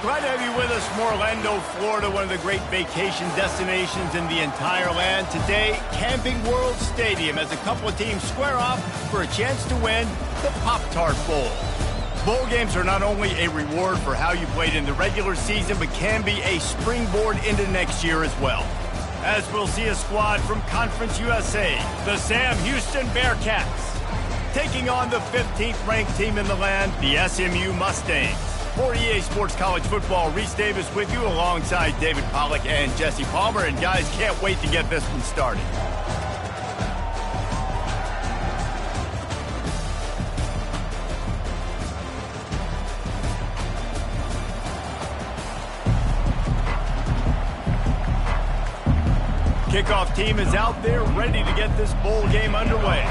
Glad to have you with us from Orlando, Florida, one of the great vacation destinations in the entire land. Today, Camping World Stadium as a couple of teams square off for a chance to win the Pop-Tart Bowl. Bowl games are not only a reward for how you played in the regular season, but can be a springboard into next year as well. As we'll see a squad from Conference USA, the Sam Houston Bearcats, taking on the 15th ranked team in the land, the SMU Mustangs. For EA Sports College Football, Reese Davis with you alongside David Pollack and Jesse Palmer. And guys, can't wait to get this one started. Kickoff team is out there ready to get this bowl game underway.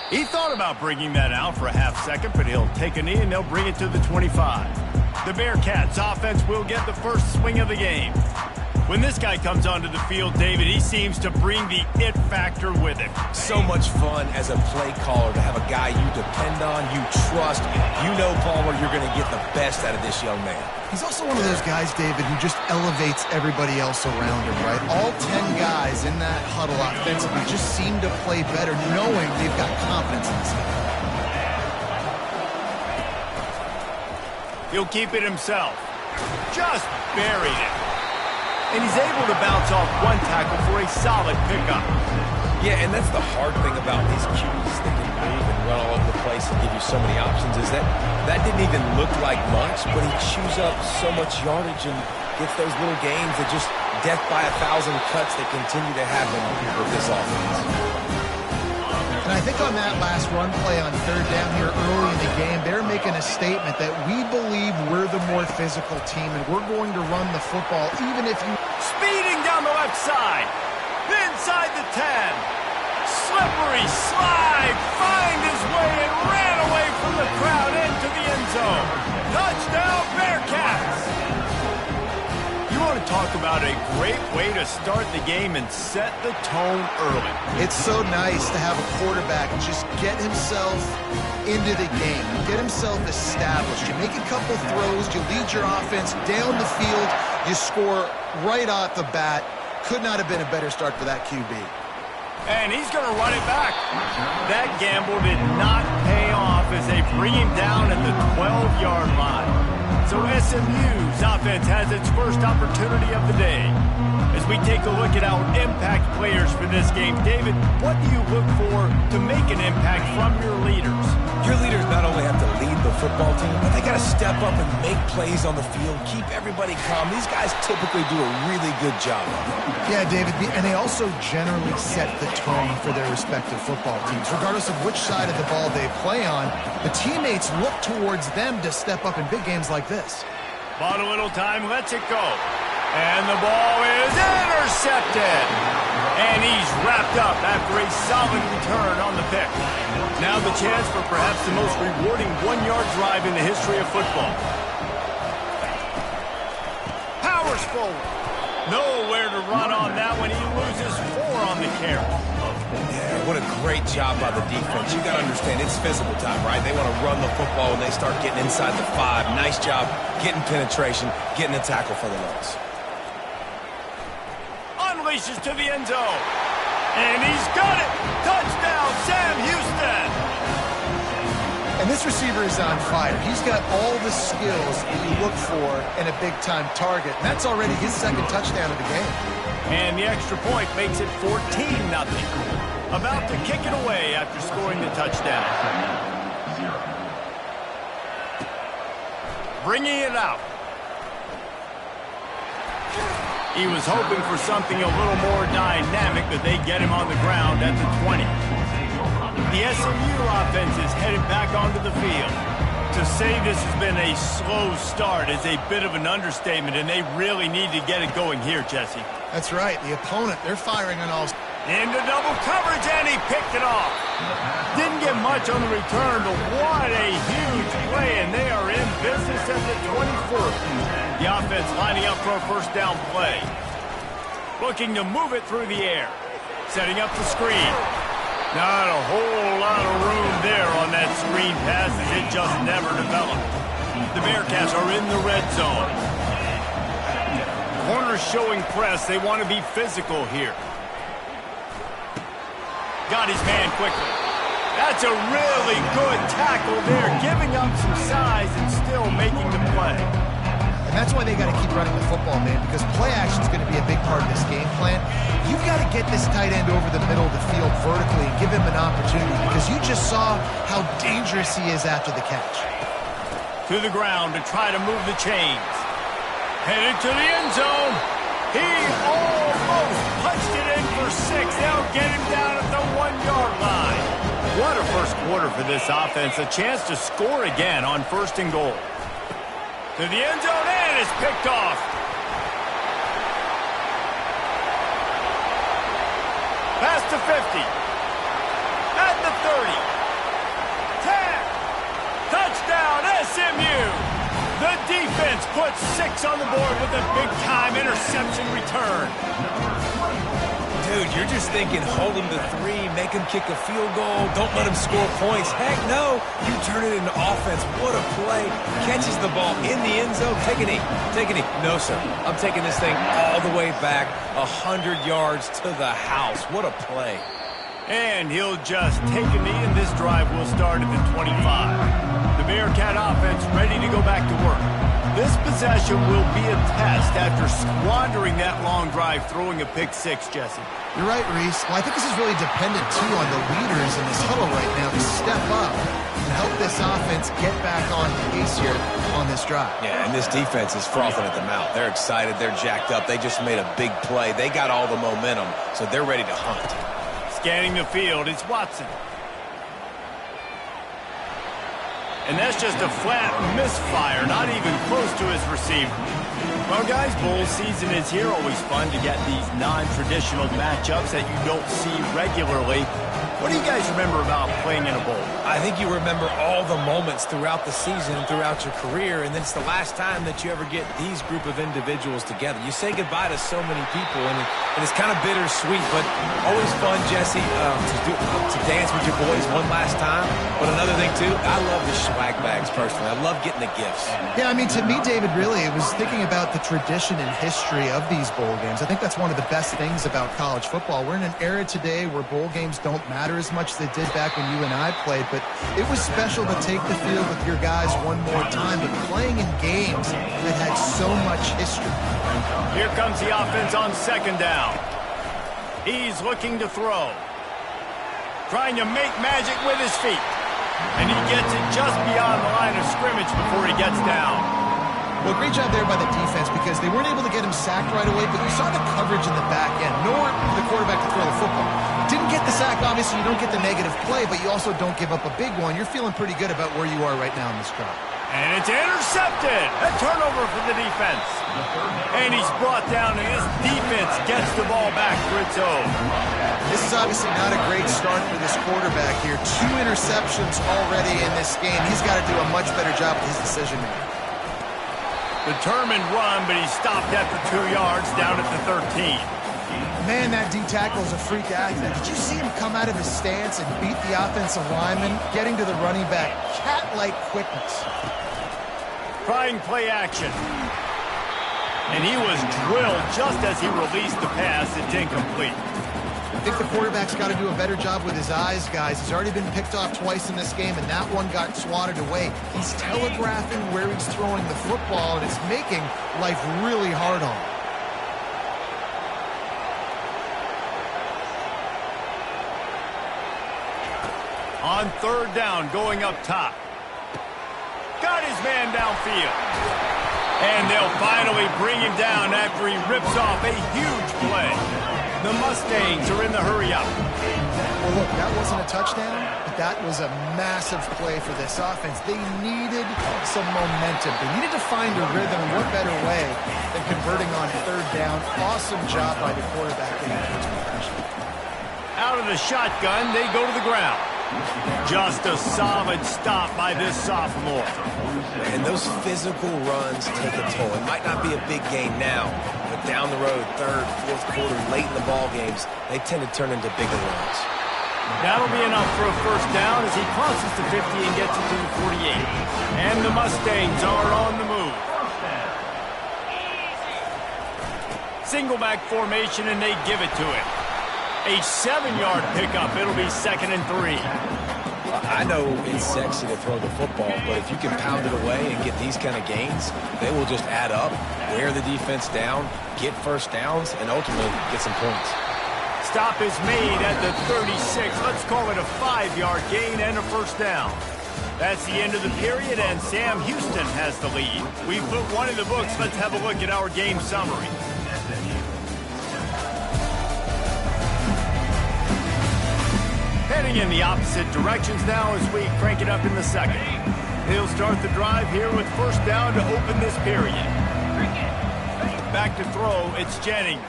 He thought about bringing that out for a half second, but he'll take a knee and they'll bring it to the 25. The Bearcats offense will get the first swing of the game. When this guy comes onto the field, David, he seems to bring the it factor with him. So much fun as a play caller to have a guy you depend on, you trust. You know, Palmer, you're going to get the best out of this young man. He's also one of those guys, David, who just elevates everybody else around him, right? All 10 guys in that huddle offensively just seem to play better knowing they've got confidence in this guy. He'll keep it himself. Just buried it. And he's able to bounce off one tackle for a solid pickup. Yeah, and that's the hard thing about these QBs that can move and run all over the place and give you so many options is that didn't even look like much, but he chews up so much yardage and gets those little gains that just death by 1,000 cuts that continue to happen with this offense. And I think on that last run play on third down here early in the game, they're making a statement that we believe we're the more physical team and we're going to run the football even if you... Speeding down the left side. Inside the 10. Slippery slide. Find his way and ran away from the crowd into the end zone. Touchdown Bearcats. You want to talk about a great way to start the game and set the tone early. It's so nice to have a quarterback just get himself into the game, get himself established. You make a couple throws, you lead your offense down the field, you score right off the bat. Could not have been a better start for that QB. And he's going to run it back. That gamble did not pay off as they bring him down at the 12-yard line. So SMU's offense has its first opportunity of the day. As we take a look at our impact players for this game, David, what do you look for to make an impact from your leaders? Your leaders not only have to lead the football team, but they got to step up and make plays on the field, keep everybody calm. These guys typically do a really good job. Yeah, David, and they also generally set the tone for their respective football teams. Regardless of which side of the ball they play on, the teammates look towards them to step up in big games like this. Bought a little time, lets it go. And the ball is intercepted. And he's wrapped up after a solid return on the pick. Now the chance for perhaps the most rewarding one-yard drive in the history of football. Powers forward. Nowhere to run on that one. He loses 4 on the carry. Yeah, what a great job by the defense. You got to understand, it's physical time, right? They want to run the football when they start getting inside the 5. Nice job getting penetration, getting a tackle for the loss. Unleashes to the end zone. And he's got it. Touchdown, Sam Houston. And this receiver is on fire. He's got all the skills you look for in a big-time target. And that's already his second touchdown of the game. And the extra point makes it 14-0. About to kick it away after scoring the touchdown. Bringing it out. He was hoping for something a little more dynamic, but they get him on the ground at the 20. The SMU offense is headed back onto the field. To say this has been a slow start is a bit of an understatement, and they really need to get it going here, Jesse. That's right. The opponent, they're firing on all... Into double coverage, and he picked it off. Didn't get much on the return, but what a huge play, and they are in business at the 24. The offense lining up for a first down play. Looking to move it through the air. Setting up the screen. Not a whole lot of room there on that screen pass as it just never developed. The Bearcats are in the red zone. Corners showing press. They want to be physical here. Got his man quickly. That's a really good tackle there, giving up some size and still making the play. And that's why they got to keep running the football, man, because play action is going to be a big part of this game plan. You've got to get this tight end over the middle of the field vertically and give him an opportunity, because you just saw how dangerous he is after the catch. To the ground to try to move the chains. Headed to the end zone. He almost punched it in for 6. They'll get him down at the 1-yard line. What a first quarter for this offense. A chance to score again on 1st and goal. To the end zone, and it's picked off. Past the 50. At the 30. 10. Touchdown, SMU. The defense puts 6 on the board with a big-time interception return. Dude, you're just thinking, hold him to 3, make him kick a field goal, don't let him score points. Heck no, you turn it into offense. What a play. Catches the ball in the end zone. Take a knee. Take a knee. No, sir. I'm taking this thing all the way back 100 yards to the house. What a play. And he'll just take a knee, and this drive will start at the 25. The Bearcat offense ready to go back to work. This possession will be a test after squandering that long drive, throwing a pick 6, Jesse. You're right, Reese. Well, I think this is really dependent, too, on the leaders in this huddle right now to step up and help this offense get back on pace here on this drive. Yeah, and this defense is frothing at the mouth. They're excited. They're jacked up. They just made a big play. They got all the momentum, so they're ready to hunt. Scanning the field, it's Watson. And that's just a flat misfire, not even close to his receiver. Well, guys, bowl season is here. Always fun to get these non-traditional matchups that you don't see regularly. What do you guys remember about playing in a bowl? I think you remember all the moments throughout the season and throughout your career, and then it's the last time that you ever get these group of individuals together. You say goodbye to so many people, and it's kind of bittersweet, but always fun, Jesse, to dance with your boys one last time. But another thing, too, I love the swag bags, personally. I love getting the gifts. Yeah, I mean, to me, David, really, it was thinking about the tradition and history of these bowl games. I think that's one of the best things about college football. We're in an era today where bowl games don't matter as much as they did back when you and I played, but it was special to take the field with your guys one more time, but playing in games that had so much history. Here comes the offense on 2nd down. He's looking to throw. Trying to make magic with his feet. And he gets it just beyond the line of scrimmage before he gets down. Well, great job there by the defense because they weren't able to get him sacked right away, but you saw the coverage in the back end. Nowhere for the quarterback to throw the football. Didn't get the sack, obviously you don't get the negative play, but you also don't give up a big one. You're feeling pretty good about where you are right now in this drive. And it's intercepted. A turnover for the defense. And he's brought down, and this defense gets the ball back for its own. This is obviously not a great start for this quarterback here. 2 interceptions already in this game. He's got to do a much better job with his decision-making. Determined run, but he stopped at the 2 yards, down at the 13. Man, that D-tackle is a freak athlete. Did you see him come out of his stance and beat the offensive lineman, getting to the running back? Cat-like quickness. Trying play action. And he was drilled just as he released the pass. It's incomplete. I think the quarterback's got to do a better job with his eyes, guys. He's already been picked off twice in this game, and that one got swatted away. He's telegraphing where he's throwing the football, and it's making life really hard on him. On 3rd down, going up top. Got his man downfield. And they'll finally bring him down after he rips off a huge play. The Mustangs are in the hurry-up. Well, look, that wasn't a touchdown, but that was a massive play for this offense. They needed some momentum. They needed to find a rhythm, and what better way than converting on 3rd down. Awesome job by the quarterback getting towards completion. Out of the shotgun, they go to the ground. Just a solid stop by this sophomore. And those physical runs take a toll. It might not be a big gain now, but down the road, third, fourth quarter, late in the ball games, they tend to turn into bigger runs. That'll be enough for a first down as he crosses the 50 and gets it to the 48. And the Mustangs are on the move. Single back formation, and they give it to him. A 7-yard pickup. It'll be 2nd and 3. I know it's sexy to throw the football, but if you can pound it away and get these kind of gains, they will just add up, wear the defense down, get first downs, and ultimately get some points. Stop is made at the 36. Let's call it a 5-yard gain and a first down. That's the end of the period, and Sam Houston has the lead. We've put one in the books. Let's have a look at our game summary. Heading in the opposite directions now as we crank it up in the second. He'll start the drive here with first down to open this period. Back to throw, it's Jennings.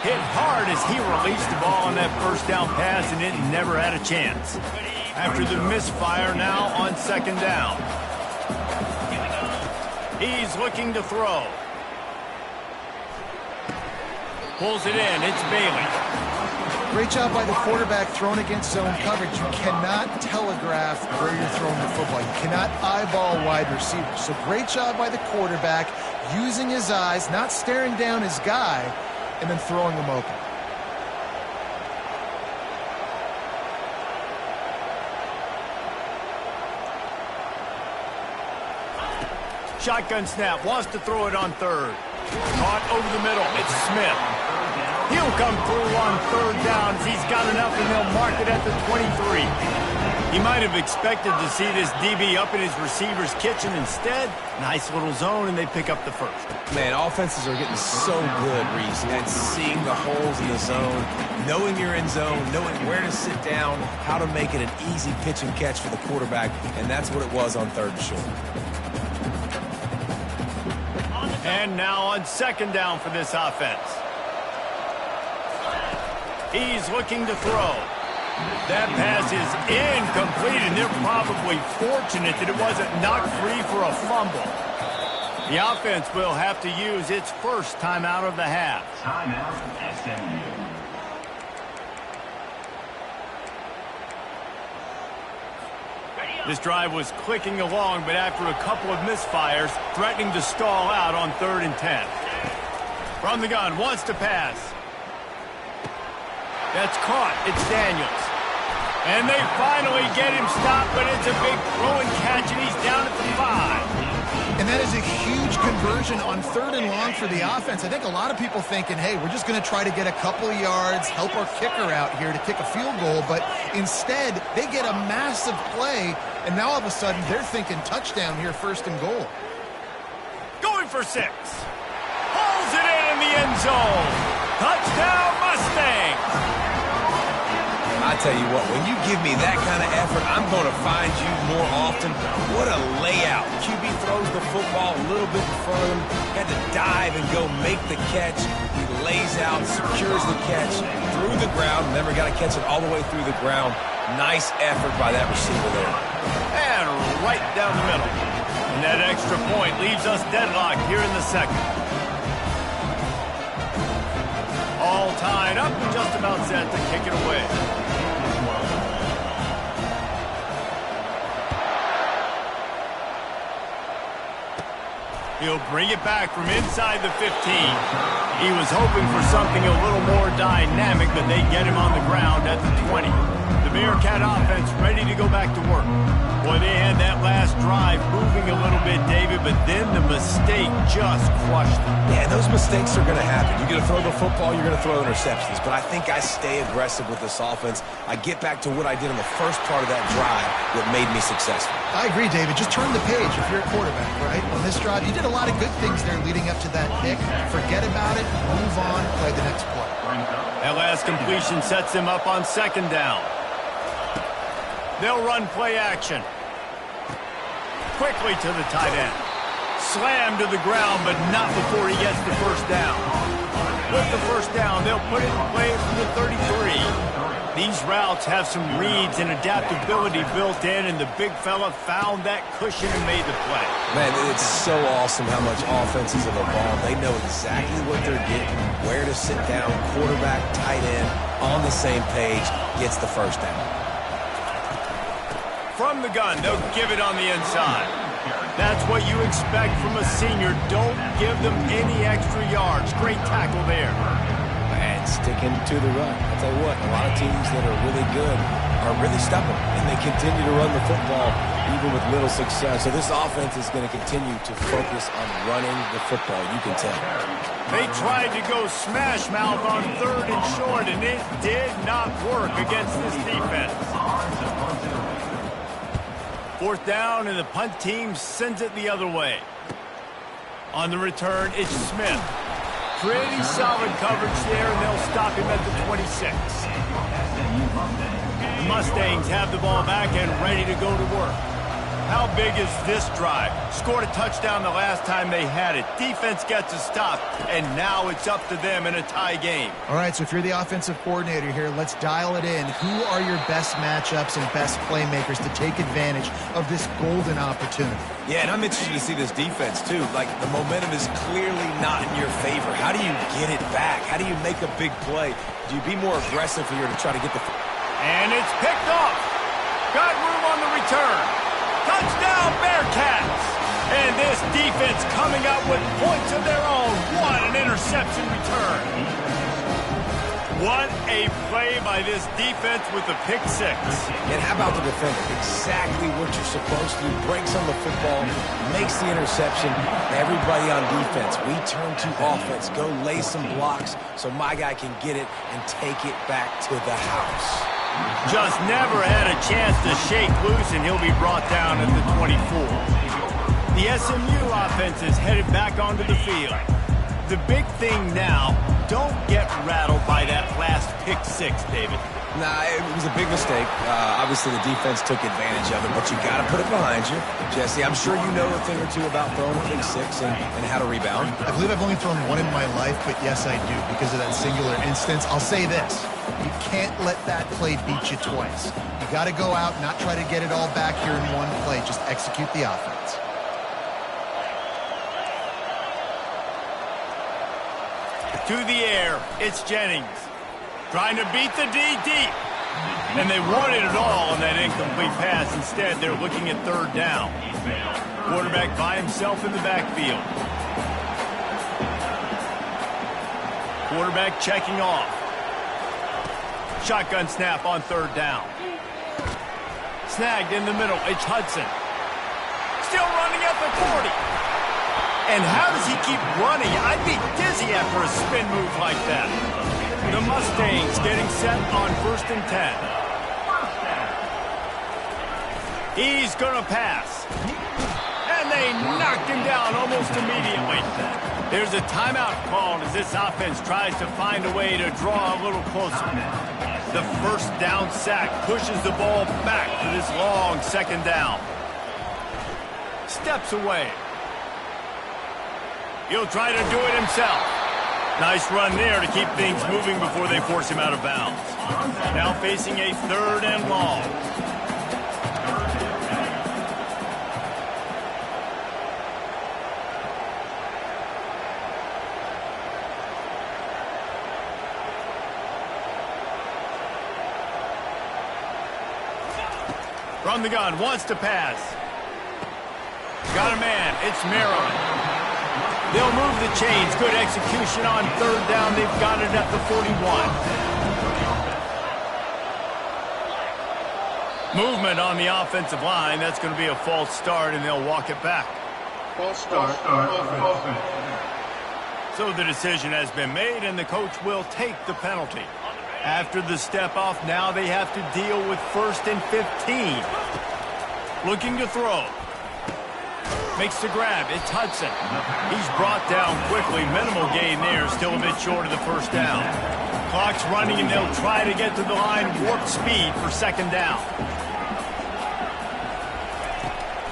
Hit hard as he released the ball on that first down pass, and it never had a chance. After the misfire, now on second down. He's looking to throw. Pulls it in, it's Bailey. Great job by the quarterback throwing against zone coverage. You cannot telegraph where you're throwing the football. You cannot eyeball wide receivers. So great job by the quarterback using his eyes, not staring down his guy, and then throwing him open. Shotgun snap, wants to throw it on third. Caught over the middle, it's Smith. He'll come through on third down. He's got enough, and they'll mark it at the 23. He might have expected to see this DB up in his receiver's kitchen. Instead, nice little zone, and they pick up the first. Man, offenses are getting so good, Reese, at seeing the holes in the zone, knowing you're in zone, knowing where to sit down, how to make it an easy pitch and catch for the quarterback, and that's what it was on third and short. And now on second down for this offense. He's looking to throw. That pass is incomplete, and they're probably fortunate that it wasn't knocked free for a fumble. The offense will have to use its first timeout of the half. Timeout, SMU. This drive was clicking along, but after a couple of misfires, threatening to stall out on 3rd and 10. From the gun, wants to pass. That's caught. It's Daniels. And they finally get him stopped, but it's a big throw and catch, and he's down at the 5. And that is a huge conversion on 3rd and long for the offense. I think a lot of people thinking, hey, we're just going to try to get a couple of yards, help our kicker out here to kick a field goal. But instead, they get a massive play, and now all of a sudden they're thinking touchdown here, 1st and goal. Going for 6. Pulls it in the end zone. Touchdown, Mustangs. I tell you what, when you give me that kind of effort, I'm going to find you more often. What a layout. QB throws the football a little bit in front of him, had to dive and go make the catch. He lays out, secures the catch through the ground, never got to catch it all the way through the ground. Nice effort by that receiver there. And right down the middle. And that extra point leaves us deadlocked here in the second. All tied up and just about set to kick it away. He'll bring it back from inside the 15. He was hoping for something a little more dynamic, but they get him on the ground at the 20. The Bearcat offense ready to go back to work. Boy, they had that last drive moving a little bit, David, but then the mistake just crushed them. Yeah, those mistakes are going to happen. You're going to throw the football, you're going to throw interceptions. But I think I stay aggressive with this offense. I get back to what I did in the first part of that drive that made me successful. I agree, David. Just turn the page if you're a quarterback, right? On this drive, you did a lot of good things there leading up to that pick. Forget about it, move on, play the next play. That last completion sets them up on second down. They'll run play action. Quickly to the tight end. Slammed to the ground, but not before he gets the first down. With the first down, they'll put it in play from the 33. These routes have some reads and adaptability built in, and the big fella found that cushion and made the play. Man, it's so awesome how much offenses have evolved. They know exactly what they're getting, where to sit down, quarterback, tight end, on the same page, gets the first down. From the gun, they'll give it on the inside. That's what you expect from a senior. Don't give them any extra yards. Great tackle there. And sticking to the run. I'll tell you what, a lot of teams that are really good are really stubborn, and they continue to run the football even with little success. So this offense is going to continue to focus on running the football, you can tell. They tried to go smash mouth on 3rd and short, and it did not work against this defense. 4th down, and the punt team sends it the other way. On the return, it's Smith. Pretty solid coverage there, and they'll stop him at the 26. The Mustangs have the ball back and ready to go to work. How big is this drive? Scored a touchdown the last time they had it. Defense gets a stop, and now it's up to them in a tie game. All right, so if you're the offensive coordinator here, let's dial it in. Who are your best matchups and best playmakers to take advantage of this golden opportunity? Yeah, and I'm interested to see this defense, too. Like, the momentum is clearly not in your favor. How do you get it back? How do you make a big play? Do you be more aggressive here to try to get the... And it's picked off. Got room on the return. Touchdown, Bearcats! And this defense coming up with points of their own. What an interception return. What a play by this defense with the pick six. And how about the defender? Exactly what you're supposed to do. Breaks on the football, makes the interception. Everybody on defense, we turn to offense. Go lay some blocks so my guy can get it and take it back to the house. Just never had a chance to shake loose, and he'll be brought down at the 24. The SMU offense is headed back onto the field. The big thing now, don't get rattled by that last pick six, David. Nah, it was a big mistake. Obviously, the defense took advantage of it, but you got to put it behind you. Jesse, I'm sure you know a thing or two about throwing a pick six and how to rebound. I believe I've only thrown one in my life, but yes, I do, because of that singular instance. I'll say this. You can't let that play beat you twice. You got to go out, not try to get it all back here in one play. Just execute the offense. To the air, it's Jennings. Trying to beat the D deep. And they wanted it all on that incomplete pass. Instead, they're looking at 3rd down. Quarterback by himself in the backfield. Quarterback checking off. Shotgun snap on 3rd down. Snagged in the middle. It's Hudson. Still running at the 40. And how does he keep running? I'd be dizzy after a spin move like that. The Mustangs getting set on 1st and 10. He's going to pass. And they knocked him down almost immediately. There's a timeout called as this offense tries to find a way to draw a little closer. The 1st down sack pushes the ball back to this long 2nd down. Steps away. He'll try to do it himself. Nice run there to keep things moving before they force him out of bounds. Now facing a 3rd and long. From the gun, wants to pass. Got a man, it's Maryland. They'll move the chains. Good execution on 3rd down. They've got it at the 41. Movement on the offensive line. That's going to be a false start, and they'll walk it back. False start. Offense. So the decision has been made, and the coach will take the penalty. After the step off, now they have to deal with 1st and 15. Looking to throw. Makes the grab. It's Hudson. He's brought down quickly. Minimal gain there. Still a bit short of the 1st down. Clock's running, and they'll try to get to the line. Warp speed for 2nd down.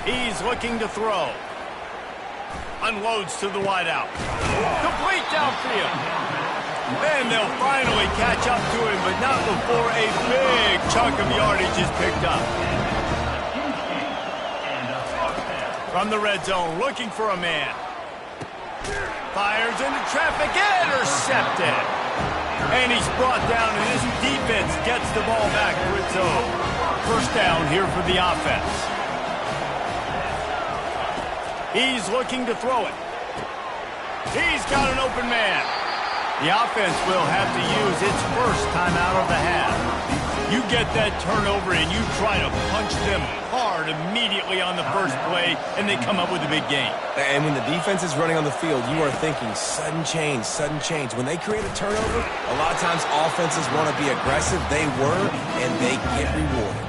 He's looking to throw. Unloads to the wideout. Complete downfield. And they'll finally catch up to him, but not before a big chunk of yardage is picked up. From the red zone, looking for a man. Fires into traffic, intercepted. And he's brought down, and this defense gets the ball back to its own. First down here for the offense. He's looking to throw it. He's got an open man. The offense will have to use its first time out of the half. You get that turnover and you try to punch them hard immediately on the first play, and they come up with a big gain. And when the defense is running on the field, you are thinking sudden change, sudden change. When they create a turnover, a lot of times offenses want to be aggressive. They were, and they get rewarded.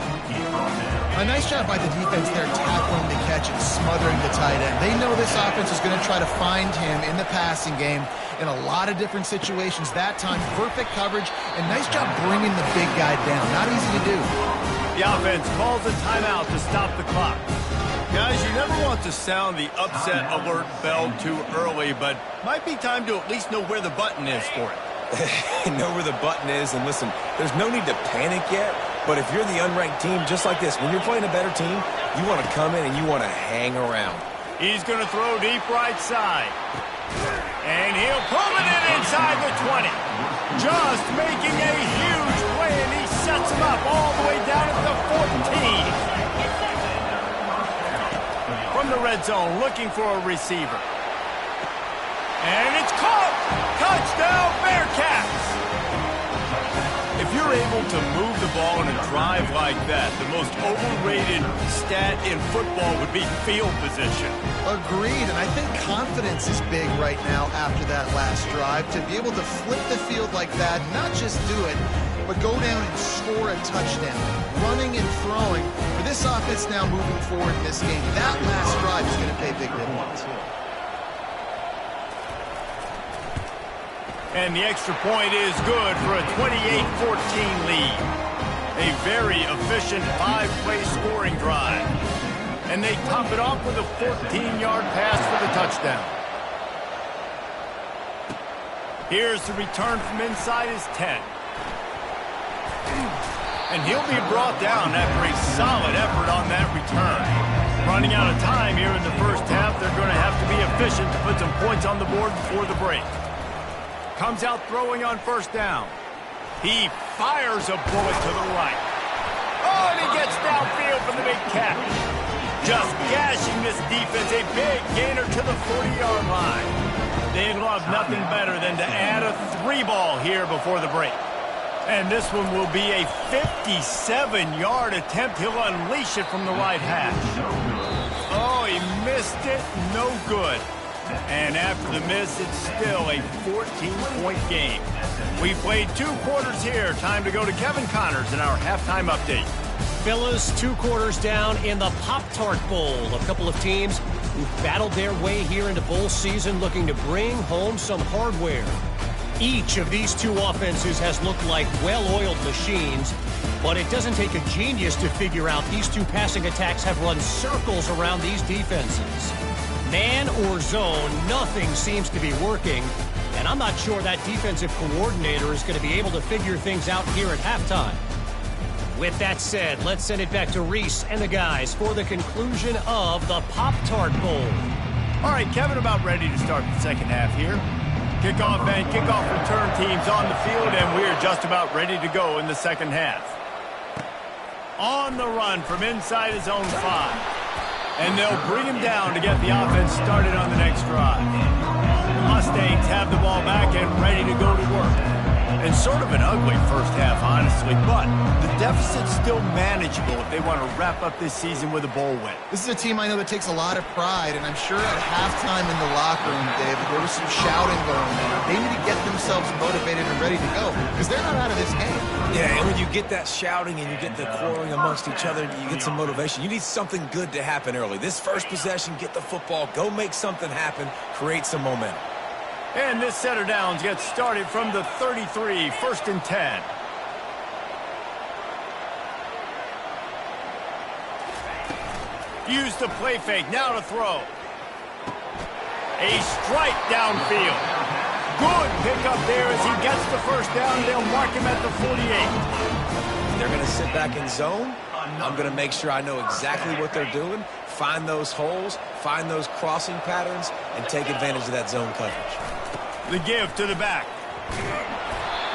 A nice job by the defense there tackling the catch and smothering the tight end. They know this offense is going to try to find him in the passing game in a lot of different situations. That time, perfect coverage, and nice job bringing the big guy down. Not easy to do. The offense calls a timeout to stop the clock. Guys, you never want to sound the upset alert bell too early, but might be time to at least know where the button is for it. Know where the button is, and listen, there's no need to panic yet, but if you're the unranked team, just like this, when you're playing a better team, you want to come in and you want to hang around. He's going to throw deep right side. And he'll pull it in inside the 20. Just making a huge play, and he sets him up all the way down at the 14. From the red zone, looking for a receiver. And it's caught! Touchdown, Bearcats! If you're able to move the ball in a drive like that, the most overrated stat in football would be field position. Agreed, and I think confidence is big right now after that last drive. To be able to flip the field like that, not just do it, but go down and score a touchdown. Running and throwing. For this offense now moving forward in this game, that last drive is going to pay big dividends. And the extra point is good for a 28-14 lead. A very efficient 5-play scoring drive. And they top it off with a 14-yard pass for the touchdown. Here's the return from inside his 10. And he'll be brought down after a solid effort on that return. Running out of time here in the first half, they're going to have to be efficient to put some points on the board before the break. Comes out throwing on first down. He fires a bullet to the right. Oh, and he gets downfield from the big catch. Just gashing this defense, a big gainer to the 40-yard line. They'd love nothing better than to add a 3-ball here before the break. And this one will be a 57-yard attempt. He'll unleash it from the right hash. Oh, he missed it. No good. And after the miss, it's still a 14-point game. We played 2 quarters here. Time to go to Kevin Connors in our halftime update. Fellas, 2 quarters down in the Pop-Tart Bowl. A couple of teams who've battled their way here into bowl season looking to bring home some hardware. Each of these 2 offenses has looked like well-oiled machines, but it doesn't take a genius to figure out these 2 passing attacks have run circles around these defenses. Man or zone, nothing seems to be working, and I'm not sure that defensive coordinator is going to be able to figure things out here at halftime. With that said, let's send it back to Reese and the guys for the conclusion of the Pop-Tart Bowl. All right, Kevin, about ready to start the second half here. Kickoff and kickoff return teams on the field, and we're just about ready to go in the second half. On the run from inside his own 5. And they'll bring him down to get the offense started on the next drive. The Mustangs have the ball back and ready to go to work. And sort of an ugly first half, honestly, but the deficit's still manageable if they want to wrap up this season with a bowl win. This is a team I know that takes a lot of pride, and I'm sure at halftime in the locker room, David, there was some shouting going on. They need to get themselves motivated and ready to go, because they're not out of this game. Yeah, and when you get that shouting and you get the quarreling amongst each other, you get some motivation. You need something good to happen early. This first possession, get the football, go make something happen, create some momentum. And this setter downs gets started from the 33, 1st and 10. Use the play fake, now to throw. A strike downfield. Good pickup there as he gets the first down. They'll mark him at the 48. They're going to sit back in zone. I'm going to make sure I know exactly what they're doing, find those holes, find those crossing patterns, and take advantage of that zone coverage. The give to the back.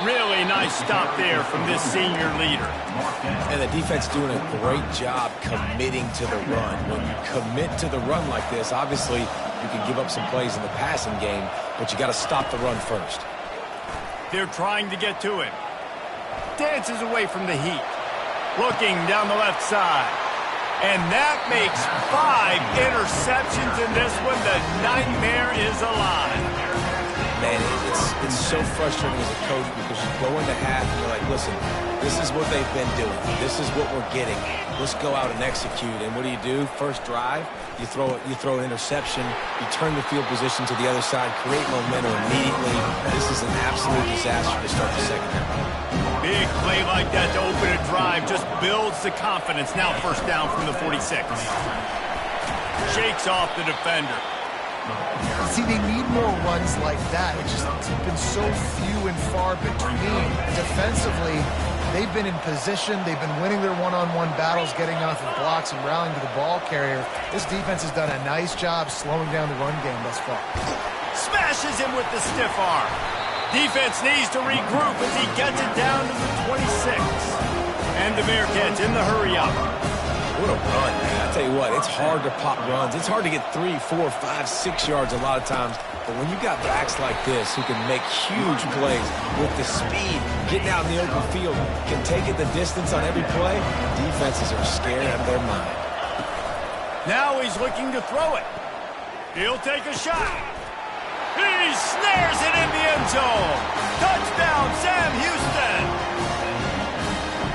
Really nice stop there from this senior leader. And the defense doing a great job committing to the run. When you commit to the run like this, obviously you can give up some plays in the passing game, but you got to stop the run first. They're trying to get to him. Dances away from the heat. Looking down the left side. And that makes 5 interceptions in this one. The nightmare is alive. Man, it's so frustrating as a coach because you go into half and you're like, listen, this is what they've been doing. This is what we're getting. Let's go out and execute. And what do? First drive, you throw an interception, you turn the field position to the other side, create momentum immediately. This is an absolute disaster to start the second half. Big play like that to open a drive just builds the confidence. Now first down from the 46. Shakes off the defender. See, they need more runs like that. It's just been so few and far between. Defensively, they've been in position. They've been winning their one-on-one battles, getting off of blocks and rallying to the ball carrier. This defense has done a nice job slowing down the run game thus far. Smashes him with the stiff arm. Defense needs to regroup as he gets it down to the 26. And the Bearcats in the hurry-up. What a run, man. I tell you what, it's hard to pop runs. It's hard to get 3, 4, 5, 6 yards a lot of times. But when you got backs like this who can make huge plays with the speed, getting out in the open field, can take it the distance on every play, defenses are scared out of their mind. Now he's looking to throw it. He'll take a shot. He snares it in the end zone. Touchdown, Sam Houston.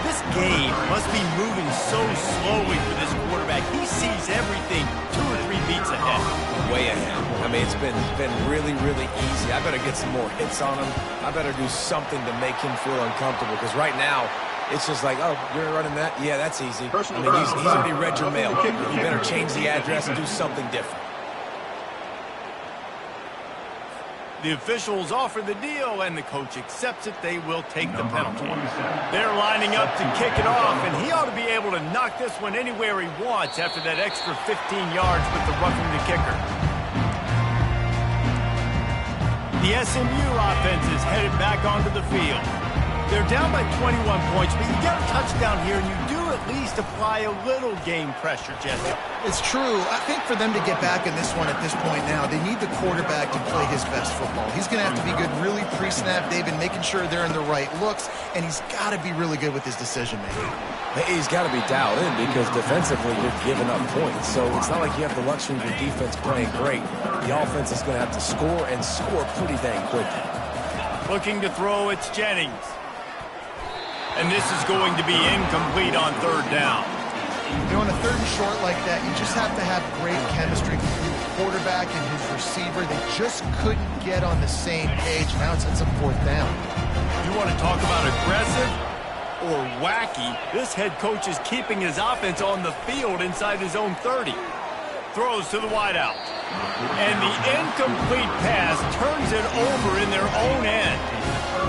This game must be moving so slowly for this quarterback. He sees everything 2 or 3 beats ahead. Way ahead. I mean, it's been really, really easy. I better get some more hits on him. I better do something to make him feel uncomfortable because right now, it's just like, oh, you're running that? Yeah, that's easy. I mean, he's already read your mail. You better change the address and do something different. The officials offer the deal, and the coach accepts it. They will take the penalty. They're lining up to kick it off, and he ought to be able to knock this one anywhere he wants after that extra 15 yards with the roughing the kicker. The SMU offense is headed back onto the field. They're down by 21 points, but you get a touchdown here, and you do at least apply a little game pressure, Jesse. It's true. I think for them to get back in this one at this point now, they need the quarterback to play his best football. He's going to have to be good really pre-snap, David, making sure they're in the right looks, and he's got to be really good with his decision-making. He's got to be dialed in because defensively you're giving up points. So it's not like you have the luxury of your defense playing great. The offense is going to have to score and score pretty dang quickly. Looking to throw, it's Jennings. And this is going to be incomplete on 3rd down. You know, on a 3rd and short like that, you just have to have great chemistry between the quarterback and his receiver. They just couldn't get on the same page. Now it's a 4th down. You want to talk about aggressive or wacky? This head coach is keeping his offense on the field inside his own 30. Throws to the wideout. And the incomplete pass turns it over in their own end.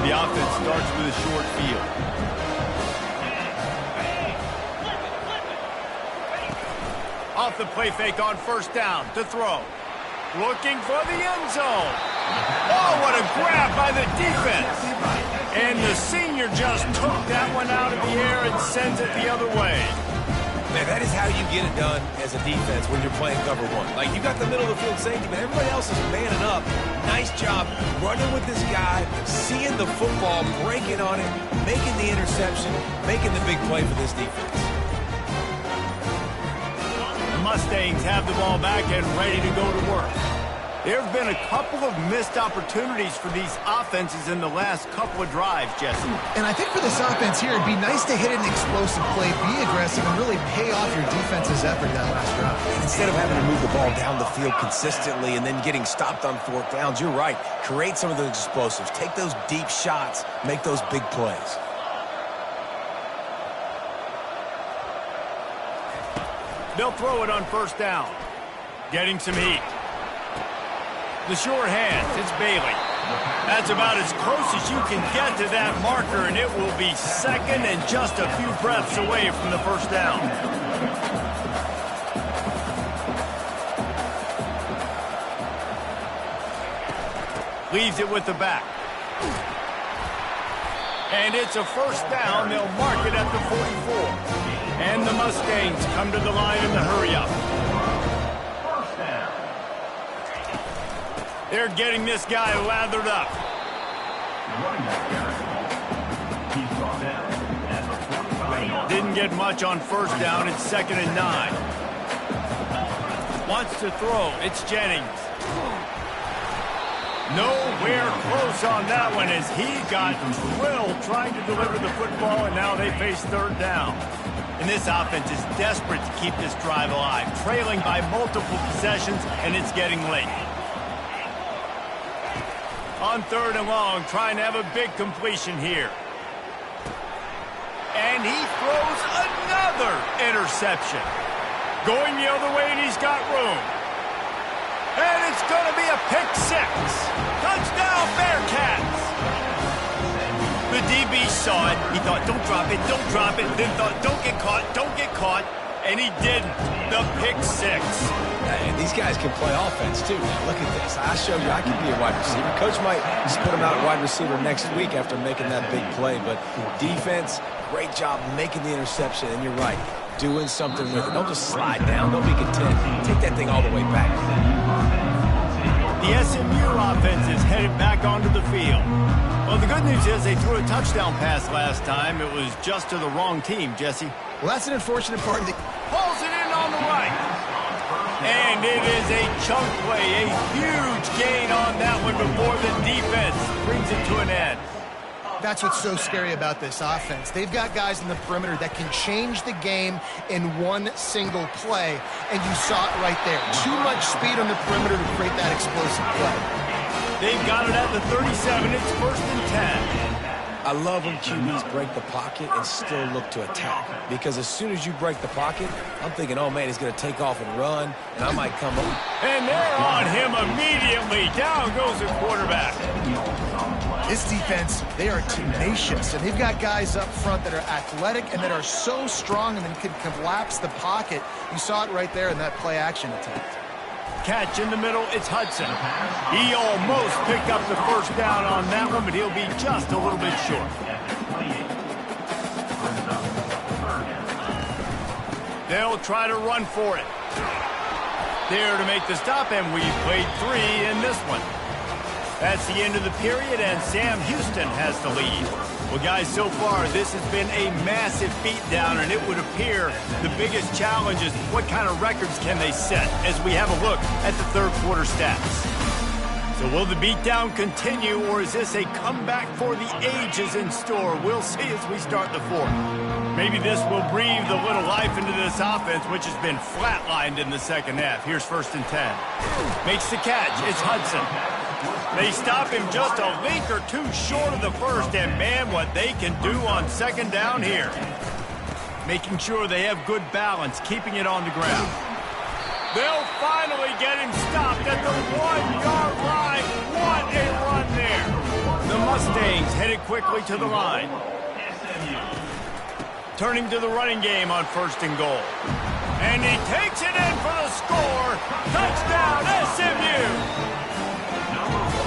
The offense starts with a short field. Off the play fake on 1st down to throw. Looking for the end zone. Oh, what a grab by the defense. And the senior just took that one out of the air and sends it the other way. Man, that is how you get it done as a defense when you're playing cover 1. Like, you got the middle of the field safety, but everybody else is manning up. Nice job running with this guy, seeing the football, breaking on it, making the interception, making the big play for this defense. Mustangs have the ball back and ready to go to work. There have been a couple of missed opportunities for these offenses in the last couple of drives, Jesse. And I think for this offense here, it'd be nice to hit an explosive play, be aggressive, and really pay off your defense's effort that last drive. Instead of having to move the ball down the field consistently and then getting stopped on 4th downs, you're right. Create some of those explosives. Take those deep shots. Make those big plays. They'll throw it on 1st down. Getting some heat. The short hands, it's Bailey. That's about as close as you can get to that marker, and it will be second and just a few breaths away from the first down. Leaves it with the back. And it's a first down. They'll mark it at the 44. And the Mustangs come to the line in the hurry-up. First down. They're getting this guy lathered up. Didn't get much on first down. It's 2nd and 9. Wants to throw. It's Jennings. Nowhere close on that one as he got drilled trying to deliver the football, and now they face third down. And this offense is desperate to keep this drive alive, trailing by multiple possessions, and it's getting late. On 3rd and long, trying to have a big completion here. And he throws another interception. Going the other way, and he's got room. And it's going to be a pick 6. Touchdown, Bearcats. The DB saw it. He thought, don't drop it, don't drop it. Then thought, don't get caught, don't get caught. And he didn't. The pick 6. And these guys can play offense, too. Now, look at this. I showed you I can be a wide receiver. Coach might just put him out at wide receiver next week after making that big play. But defense, great job making the interception. And you're right, doing something with it. Don't just slide down. Don't be content. Take that thing all the way back. The SMU offense is headed back onto the field. Well, the good news is they threw a touchdown pass last time. It was just to the wrong team, Jesse. Well, that's an unfortunate part of the... Pulls it in on the right. And it is a chunk play, a huge gain on that one before the defense brings it to an end. That's what's so scary about this offense. They've got guys in the perimeter that can change the game in one single play, and you saw it right there. Too much speed on the perimeter to create that explosive play. They've got it at the 37. It's 1st and 10. I love when QBs break the pocket and still look to attack. Because as soon as you break the pocket, I'm thinking, oh, man, he's going to take off and run, and I might come up. And they're on him immediately. Down goes the quarterback. This defense, they are tenacious, and they've got guys up front that are athletic and that are so strong and then can collapse the pocket. You saw it right there in that play-action attempt. Catch in the middle, it's Hudson. He almost picked up the first down on that one, but he'll be just a little bit short. They'll try to run for it. There to make the stop, and we played 3 in this one. That's the end of the period, and Sam Houston has the lead. Well, guys, so far, this has been a massive beatdown, and it would appear the biggest challenge is what kind of records can they set as we have a look at the third quarter stats. So will the beatdown continue, or is this a comeback for the ages in store? We'll see as we start the fourth. Maybe this will breathe a little life into this offense, which has been flatlined in the second half. Here's 1st and 10. Makes the catch. It's Hudson. They stop him just a link or two short of the first, and man, what they can do on second down here. Making sure they have good balance, keeping it on the ground. They'll finally get him stopped at the 1-yard line. What a run there. The Mustangs headed quickly to the line. Turning to the running game on 1st and goal. And he takes it in for the score. Touchdown, SMU.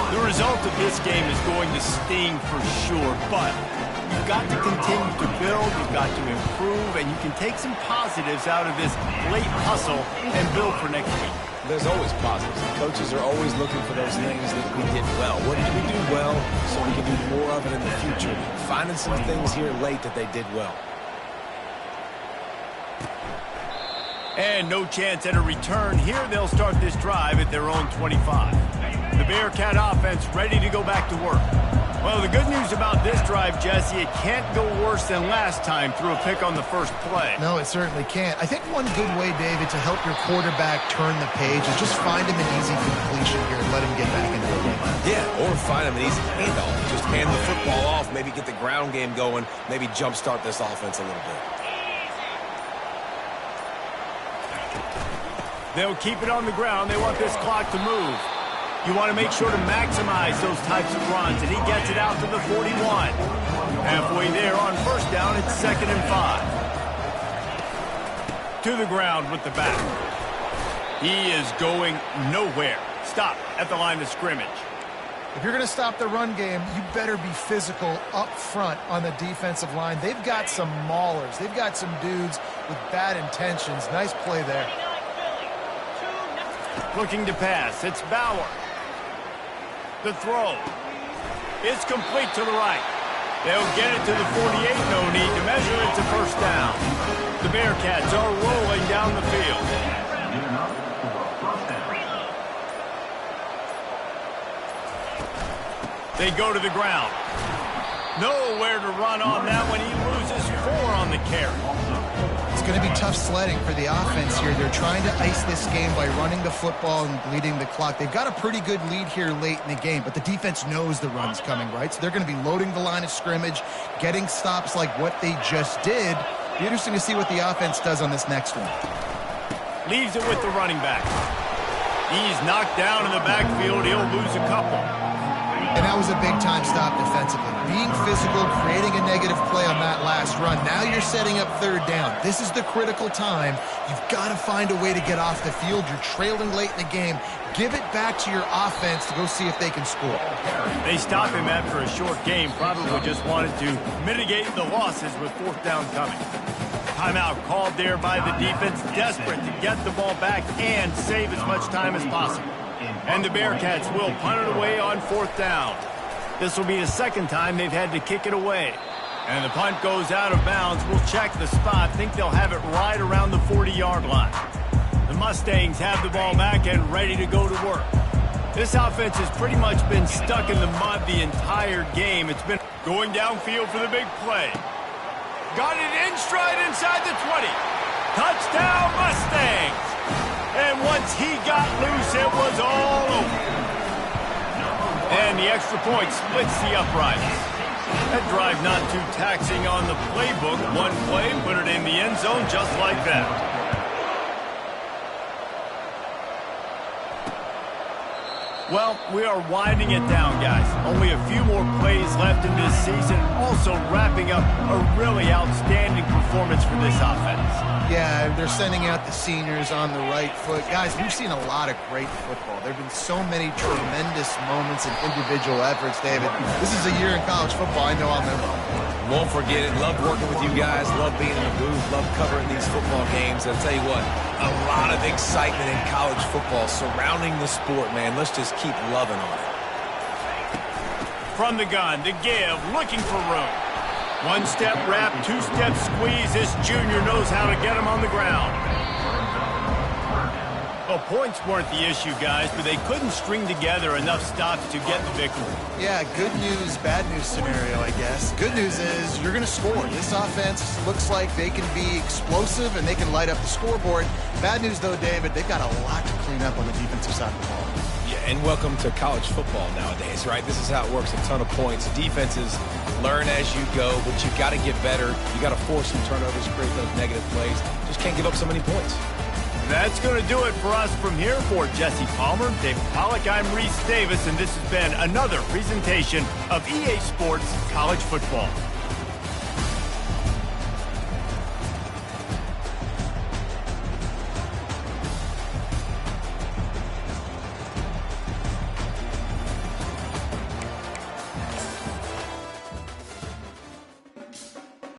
The result of this game is going to sting for sure, but you've got to continue to build, you've got to improve, and you can take some positives out of this late hustle and build for next week. There's always positives. Coaches are always looking for those things that we did well. What did we do well so we can do more of it in the future? Finding some things here late that they did well. And no chance at a return here. They'll start this drive at their own 25. The Bearcat offense ready to go back to work. Well, the good news about this drive, Jesse, it can't go worse than last time through a pick on the first play. No, it certainly can't. I think one good way, David, to help your quarterback turn the page is just find him an easy completion here and let him get back into the game. Yeah, or find him an easy handoff. Just hand the football off, maybe get the ground game going, maybe jumpstart this offense a little bit. They'll keep it on the ground. They want this clock to move. You want to make sure to maximize those types of runs, and he gets it out to the 41. Halfway there on first down, it's 2nd and 5. To the ground with the back. He is going nowhere. Stop at the line of scrimmage. If you're going to stop the run game, you better be physical up front on the defensive line. They've got some maulers. They've got some dudes with bad intentions. Nice play there. Looking to pass. It's Bauer. The throw. It's complete to the right. They'll get it to the 48. No need to measure. It's a first down. The Bearcats are rolling down the field. They go to the ground. Nowhere to run on that one. He loses 4 on the carry. It's going to be tough sledding for the offense here. They're trying to ice this game by running the football and bleeding the clock. They've got a pretty good lead here late in the game, but the defense knows the run's coming, right? So they're going to be loading the line of scrimmage, getting stops like what they just did. Be interesting to see what the offense does on this next one. Leaves it with the running back. He's knocked down in the backfield. He'll lose a couple. And that was a big-time stop defensively. Being physical, creating a negative play on that last run. Now you're setting up 3rd down. This is the critical time. You've got to find a way to get off the field. You're trailing late in the game. Give it back to your offense to go see if they can score. They stop him after a short game. Probably just wanted to mitigate the losses with 4th down coming. Timeout called there by the defense. Desperate to get the ball back and save as much time as possible. And the Bearcats will punt it away on 4th down. This will be the 2nd time they've had to kick it away. And the punt goes out of bounds. We'll check the spot. Think they'll have it right around the 40-yard line. The Mustangs have the ball back and ready to go to work. This offense has pretty much been stuck in the mud the entire game. It's been going downfield for the big play. Got it in stride inside the 20. Touchdown, Mustangs! And once he got loose, it was all over. And the extra point splits the uprights. That drive not too taxing on the playbook. One play, put it in the end zone just like that. Well, we are winding it down, guys. Only a few more plays left in this season. Also wrapping up a really outstanding performance for this offense. Yeah, they're sending out the seniors on the right foot. Guys, we've seen a lot of great football. There have been so many tremendous moments and individual efforts, David. This is a year in college football I know I'll never forget. Won't forget it. Love working with you guys. Love being in the booth. Love covering these football games. I'll tell you what, a lot of excitement in college football surrounding the sport, man. Let's just keep loving on it. From the gun, to give, looking for room. One-step wrap, two-step squeeze. This junior knows how to get him on the ground. Well, points weren't the issue, guys, but they couldn't string together enough stops to get the victory. Yeah, good news, bad news scenario, I guess. Good news is you're going to score. This offense looks like they can be explosive and they can light up the scoreboard. Bad news, though, David, they've got a lot to clean up on the defensive side of the ball. Yeah, and welcome to college football nowadays, right? This is how it works, a ton of points. Defenses learn as you go, but you got to get better. You got to force some turnovers, create those negative plays. Just can't give up so many points. That's going to do it for us from here. For Jesse Palmer, David Pollack, I'm Reese Davis, and this has been another presentation of EA Sports College Football.